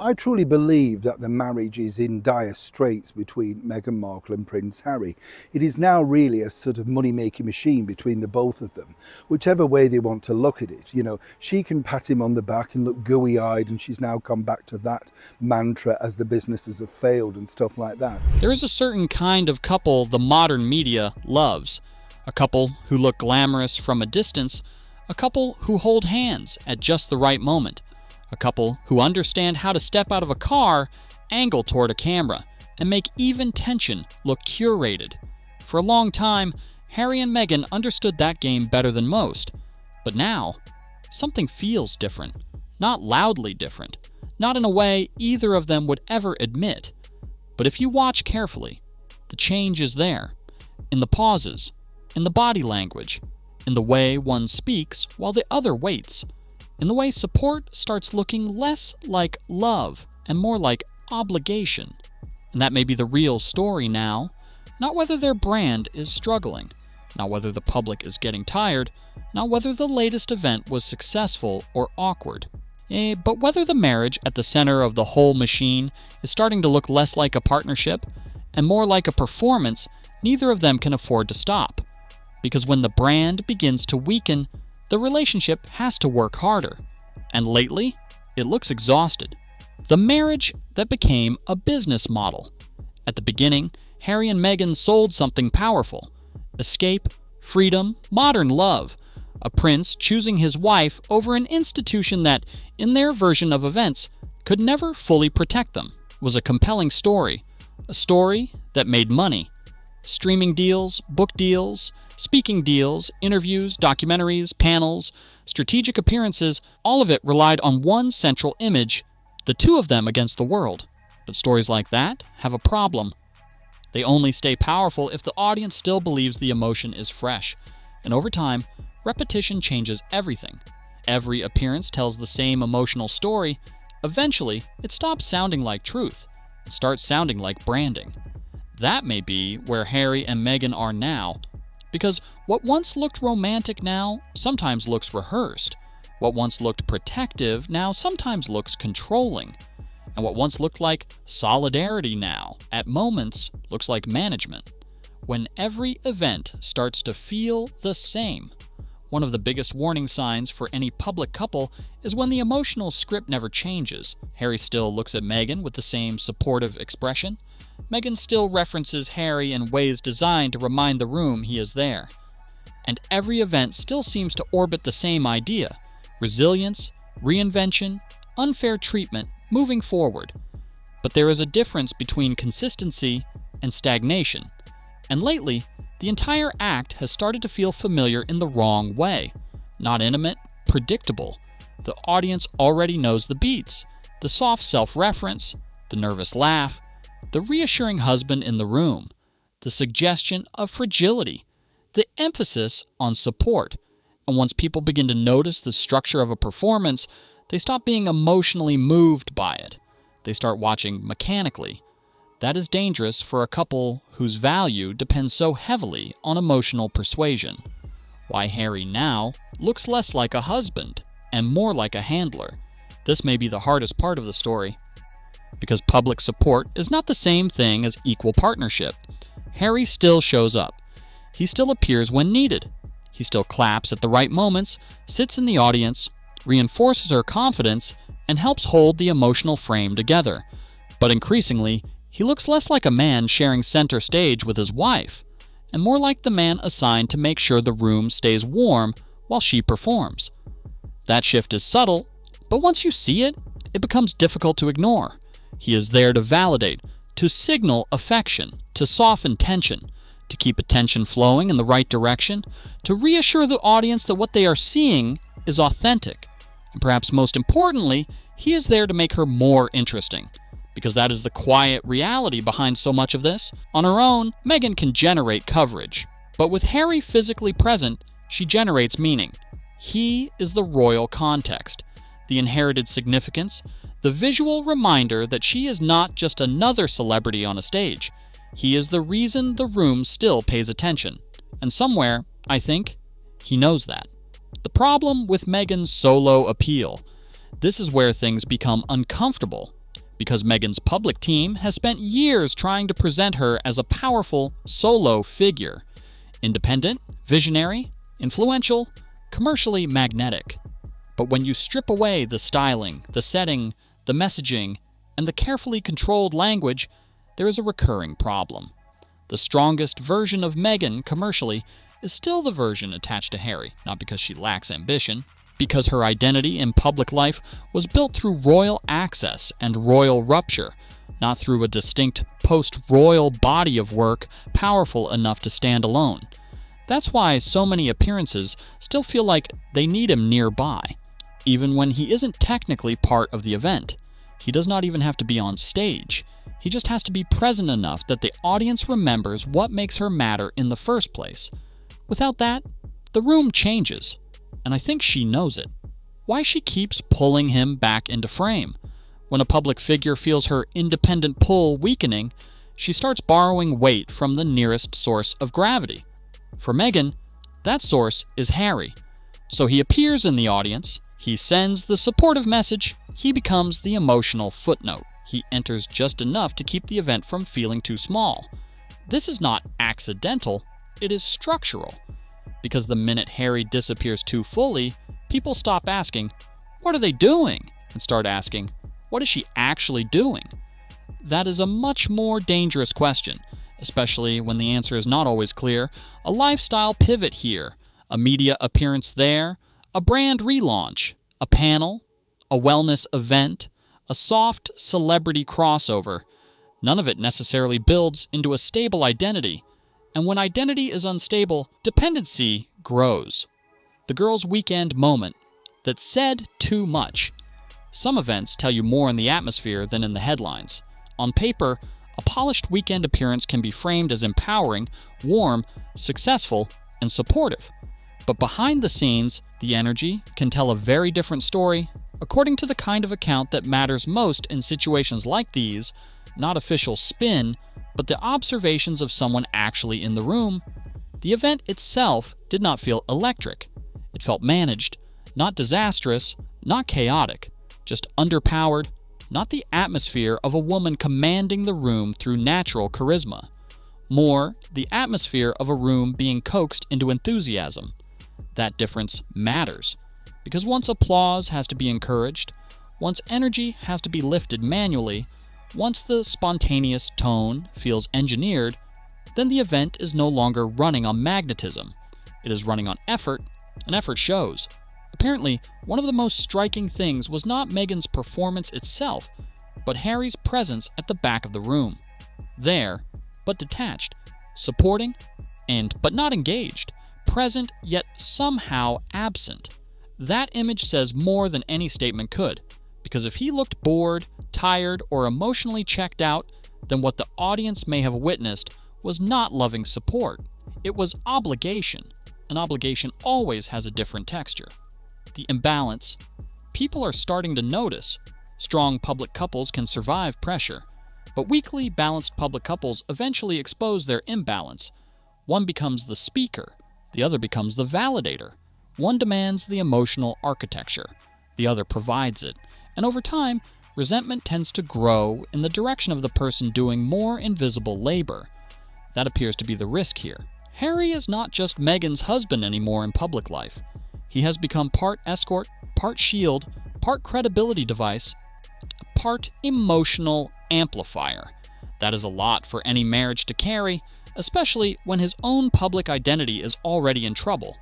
I truly believe that the marriage is in dire straits between Meghan Markle and Prince Harry. It is now really a sort of money-making machine between the both of them, whichever way they want to look at it. You know, she can pat him on the back and look gooey-eyed, and she's now come back to that mantra as the businesses have failed and stuff like that. There is a certain kind of couple the modern media loves. A couple who look glamorous from a distance, a couple who hold hands at just the right moment. A couple who understand how to step out of a car, angle toward a camera, and make even tension look curated. For a long time, Harry and Meghan understood that game better than most. But now, something feels different. Not loudly different. Not in a way either of them would ever admit. But if you watch carefully, the change is there. In the pauses, in the body language, in the way one speaks while the other waits. In the way support starts looking less like love and more like obligation. And that may be the real story now, not whether their brand is struggling, not whether the public is getting tired, not whether the latest event was successful or awkward, but whether the marriage at the center of the whole machine is starting to look less like a partnership and more like a performance neither of them can afford to stop. Because when the brand begins to weaken, the relationship has to work harder. And lately, it looks exhausted. The marriage that became a business model. At the beginning, Harry and Meghan sold something powerful. Escape, freedom, modern love. A prince choosing his wife over an institution that, in their version of events, could never fully protect them, was a compelling story. A story that made money. Streaming deals, book deals, speaking deals, interviews, documentaries, panels, strategic appearances, all of it relied on one central image, the two of them against the world. But stories like that have a problem. They only stay powerful if the audience still believes the emotion is fresh. And over time, repetition changes everything. Every appearance tells the same emotional story. Eventually, it stops sounding like truth. It starts sounding like branding. That may be where Harry and Meghan are now. Because what once looked romantic now sometimes looks rehearsed. What once looked protective now sometimes looks controlling. And what once looked like solidarity now, at moments, looks like management. When every event starts to feel the same. One of the biggest warning signs for any public couple is when the emotional script never changes. Harry still looks at Meghan with the same supportive expression. Meghan still references Harry in ways designed to remind the room he is there. And every event still seems to orbit the same idea: resilience, reinvention, unfair treatment, moving forward. But there is a difference between consistency and stagnation. And lately, the entire act has started to feel familiar in the wrong way. Not intimate, predictable. The audience already knows the beats. The soft self-reference, the nervous laugh, the reassuring husband in the room, the suggestion of fragility, the emphasis on support. And once people begin to notice the structure of a performance, they stop being emotionally moved by it. They start watching mechanically. That is dangerous for a couple whose value depends so heavily on emotional persuasion. Why Harry now looks less like a husband and more like a handler. This may be the hardest part of the story. Because public support is not the same thing as equal partnership. Harry still shows up. He still appears when needed. He still claps at the right moments, sits in the audience, reinforces her confidence, and helps hold the emotional frame together. But increasingly, he looks less like a man sharing center stage with his wife, and more like the man assigned to make sure the room stays warm while she performs. That shift is subtle, but once you see it, it becomes difficult to ignore. He is there to validate, to signal affection, to soften tension, to keep attention flowing in the right direction, to reassure the audience that what they are seeing is authentic. And perhaps most importantly, he is there to make her more interesting. Because that is the quiet reality behind so much of this. On her own, Meghan can generate coverage. But with Harry physically present, she generates meaning. He is the royal context, the inherited significance, the visual reminder that she is not just another celebrity on a stage. He is the reason the room still pays attention. And somewhere, I think, he knows that. The problem with Meghan's solo appeal. This is where things become uncomfortable. because Meghan's public team has spent years trying to present her as a powerful, solo figure. Independent, visionary, influential, commercially magnetic. But when you strip away the styling, the setting, the messaging, and the carefully controlled language, there is a recurring problem. The strongest version of Meghan commercially is still the version attached to Harry, not because she lacks ambition, because her identity in public life was built through royal access and royal rupture, not through a distinct post-royal body of work powerful enough to stand alone. That's why so many appearances still feel like they need him nearby, even when he isn't technically part of the event. He does not even have to be on stage. He just has to be present enough that the audience remembers what makes her matter in the first place. Without that, the room changes, and I think she knows it. Why she keeps pulling him back into frame. When a public figure feels her independent pull weakening, she starts borrowing weight from the nearest source of gravity. For Meghan, that source is Harry. So he appears in the audience, he sends the supportive message, he becomes the emotional footnote. He enters just enough to keep the event from feeling too small. This is not accidental, it is structural. Because the minute Harry disappears too fully, people stop asking, "What are they doing?" and start asking, "What is she actually doing?" That is a much more dangerous question, especially when the answer is not always clear. A lifestyle pivot here, a media appearance there, a brand relaunch, a panel, a wellness event, a soft celebrity crossover. None of it necessarily builds into a stable identity. And when identity is unstable, dependency grows. The girl's weekend moment that said too much. Some events tell you more in the atmosphere than in the headlines. On paper, a polished weekend appearance can be framed as empowering, warm, successful, and supportive. But behind the scenes, the energy can tell a very different story according to the kind of account that matters most in situations like these, not official spin, but the observations of someone actually in the room. The event itself did not feel electric. It felt managed, not disastrous, not chaotic, just underpowered, not the atmosphere of a woman commanding the room through natural charisma. More, the atmosphere of a room being coaxed into enthusiasm. That difference matters, because once applause has to be encouraged, once energy has to be lifted manually, once the spontaneous tone feels engineered, then the event is no longer running on magnetism. It is running on effort, and effort shows. Apparently, one of the most striking things was not Meghan's performance itself, but Harry's presence at the back of the room. There, but detached, supporting, but not engaged, present yet somehow absent. That image says more than any statement could, because if he looked bored, tired, or emotionally checked out, then what the audience may have witnessed was not loving support. It was obligation. An obligation always has a different texture. The imbalance. People are starting to notice. Strong public couples can survive pressure, but weakly balanced public couples eventually expose their imbalance. One becomes the speaker, the other becomes the validator. One demands the emotional architecture, the other provides it, and over time, resentment tends to grow in the direction of the person doing more invisible labor. That appears to be the risk here. Harry is not just Meghan's husband anymore in public life. He has become part escort, part shield, part credibility device, part emotional amplifier. That is a lot for any marriage to carry, especially when his own public identity is already in trouble.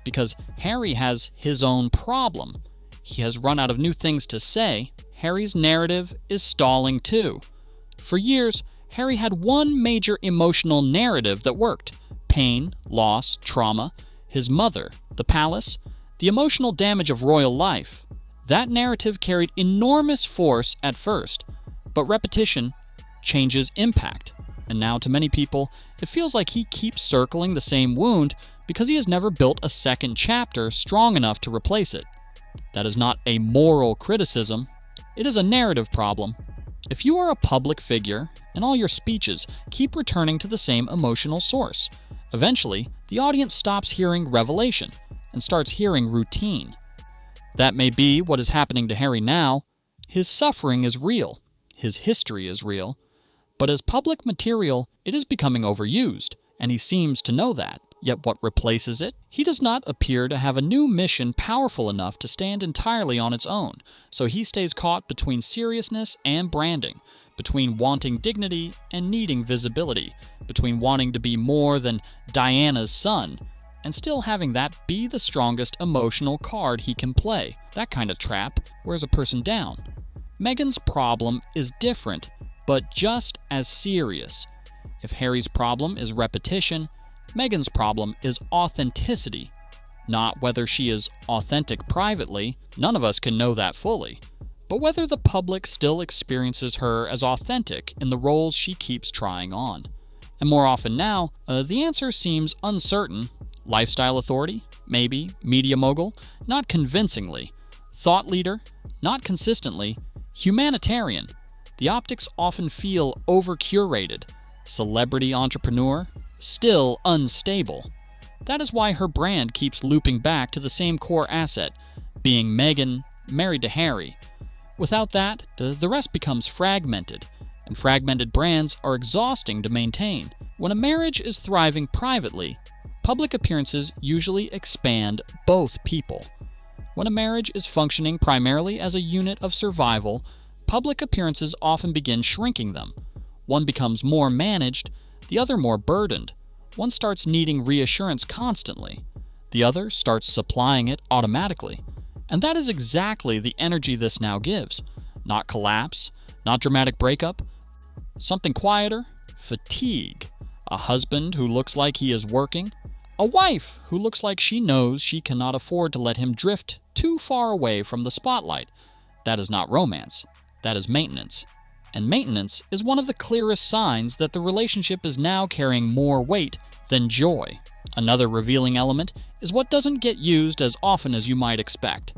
Because Harry has his own problem. He has run out of new things to say. Harry's narrative is stalling too. For years, Harry had one major emotional narrative that worked. Pain, loss, trauma, his mother, the palace, the emotional damage of royal life. That narrative carried enormous force at first, but repetition changes impact. And now to many people, it feels like he keeps circling the same wound because he has never built a second chapter strong enough to replace it. That is not a moral criticism, it is a narrative problem. If you are a public figure and all your speeches keep returning to the same emotional source, eventually the audience stops hearing revelation and starts hearing routine. That may be what is happening to Harry now. His suffering is real. his history is real, but as public material, it is becoming overused, and he seems to know that. Yet what replaces it? He does not appear to have a new mission powerful enough to stand entirely on its own, so he stays caught between seriousness and branding, between wanting dignity and needing visibility, between wanting to be more than Diana's son, and still having that be the strongest emotional card he can play. That kind of trap wears a person down. Meghan's problem is different, but just as serious. If Harry's problem is repetition, Meghan's problem is authenticity. Not whether she is authentic privately, none of us can know that fully, but whether the public still experiences her as authentic in the roles she keeps trying on. And more often now, the answer seems uncertain. Lifestyle authority? Maybe. Media mogul? Not convincingly. Thought leader? Not consistently. Humanitarian? The optics often feel over-curated. Celebrity entrepreneur? Still unstable. That is why her brand keeps looping back to the same core asset, being Meghan married to Harry. Without that, the rest becomes fragmented, and fragmented brands are exhausting to maintain. When a marriage is thriving privately, public appearances usually expand both people. When a marriage is functioning primarily as a unit of survival, public appearances often begin shrinking them. One becomes more managed, the other more burdened. One starts needing reassurance constantly. The other starts supplying it automatically. And that is exactly the energy this now gives. Not collapse, not dramatic breakup. Something quieter, fatigue. A husband who looks like he is working. A wife who looks like she knows she cannot afford to let him drift too far away from the spotlight. That is not romance. That is maintenance. And maintenance is one of the clearest signs that the relationship is now carrying more weight than joy. Another revealing element is what doesn't get used as often as you might expect.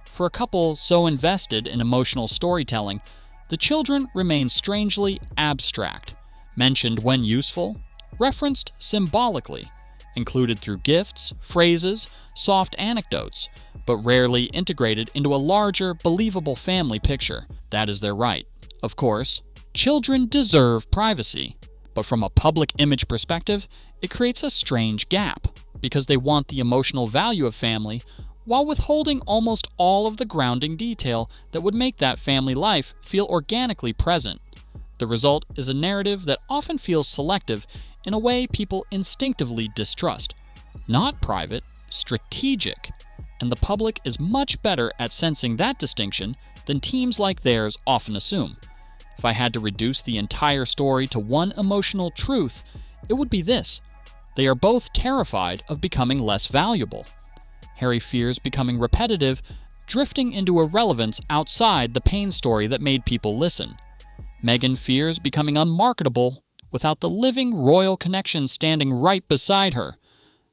For a couple so invested in emotional storytelling, the children remain strangely abstract, mentioned when useful, referenced symbolically, included through gifts, phrases, soft anecdotes, but rarely integrated into a larger, believable family picture. That is their right. Of course, children deserve privacy, but from a public image perspective, it creates a strange gap, because they want the emotional value of family while withholding almost all of the grounding detail that would make that family life feel organically present. The result is a narrative that often feels selective in a way people instinctively distrust. Not private, strategic. And the public is much better at sensing that distinction than teams like theirs often assume. If I had to reduce the entire story to one emotional truth, it would be this. They are both terrified of becoming less valuable. Harry fears becoming repetitive, drifting into irrelevance outside the pain story that made people listen. Meghan fears becoming unmarketable without the living royal connection standing right beside her.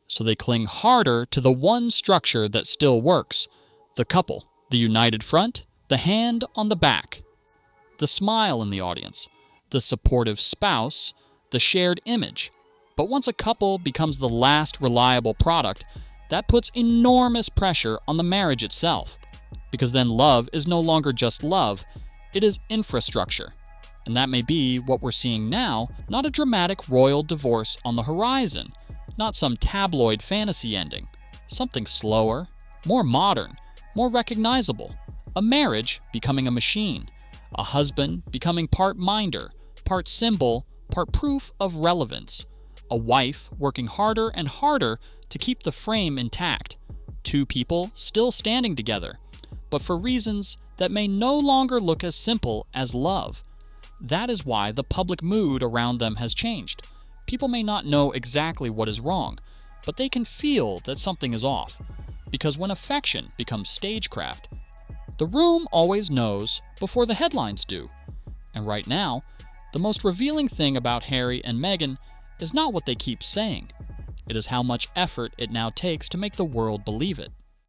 So they cling harder to the one structure that still works. The couple, the united front, the hand on the back, the smile in the audience, the supportive spouse, the shared image. But once a couple becomes the last reliable product, that puts enormous pressure on the marriage itself. Because then love is no longer just love, it is infrastructure. And that may be what we're seeing now, not a dramatic royal divorce on the horizon, not some tabloid fantasy ending. Something slower, more modern, more recognizable. A marriage becoming a machine. A husband becoming part minder, part symbol, part proof of relevance. A wife working harder and harder to keep the frame intact. Two people still standing together, but for reasons that may no longer look as simple as love. That is why the public mood around them has changed. People may not know exactly what is wrong, but they can feel that something is off. Because when affection becomes stagecraft, the room always knows before the headlines do. And right now, the most revealing thing about Harry and Meghan is not what they keep saying. It is how much effort it now takes to make the world believe it.